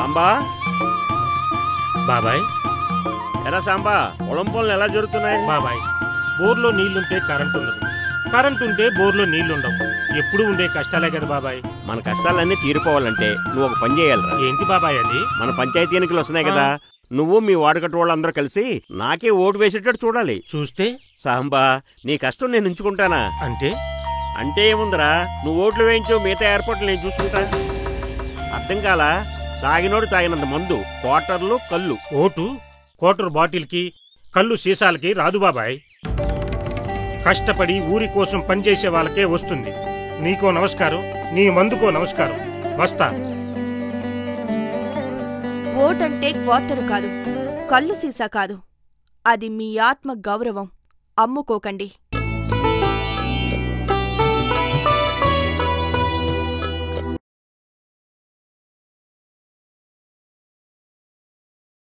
సాంబా బాబాయ్. ఎరా సాంబా, పొలం పనులు ఎలా జరుగుతున్నాయి? బాబాయ్, బోర్లో నీళ్లుంటే కరెంట్ ఉండదు, కరెంట్ ఉంటే బోర్లో నీళ్లుండవు. ఎప్పుడు ఉండే కష్టాలే కదా బాబాయ్. మన కష్టాలన్నీ తీరిపోవాలంటే నువ్వు ఒక పని చేయాలరా. ఏంటి బాబాయ్ అది? మన పంచాయతీ ఎన్నికలు వస్తున్నాయి కదా, నువ్వు మీ వాడకట్టు వాళ్ళందరూ కలిసి నాకే ఓటు వేసేటట్టు చూడాలి. చూస్తే సాంబా, నీ కష్టం నేను ఉంచుకుంటానా? అంటే అంటే ఏముందిరా, నువ్వు ఓట్లు వేయించు, మిగతా ఏర్పాట్లు నేను చూసుకుంటా. అర్థం కాలా? తాగినోడు తాగినంత మందు, క్వార్టర్లు కళ్ళు. ఓటు క్వార్టర్ బాటిల్కి, కళ్ళు సీసాలకి రాదు బాబాయ్. కష్టపడి ఊరి కోసం పనిచేసే వాళ్ళకే వస్తుంది. నీకో నమస్కారం, నీ మందుకో నమస్కారం. వస్తా. ఓటంటే క్వార్టరు కాదు, కళ్ళు సీసా కాదు, అది మీ ఆత్మ గౌరవం. అమ్ముకోకండి.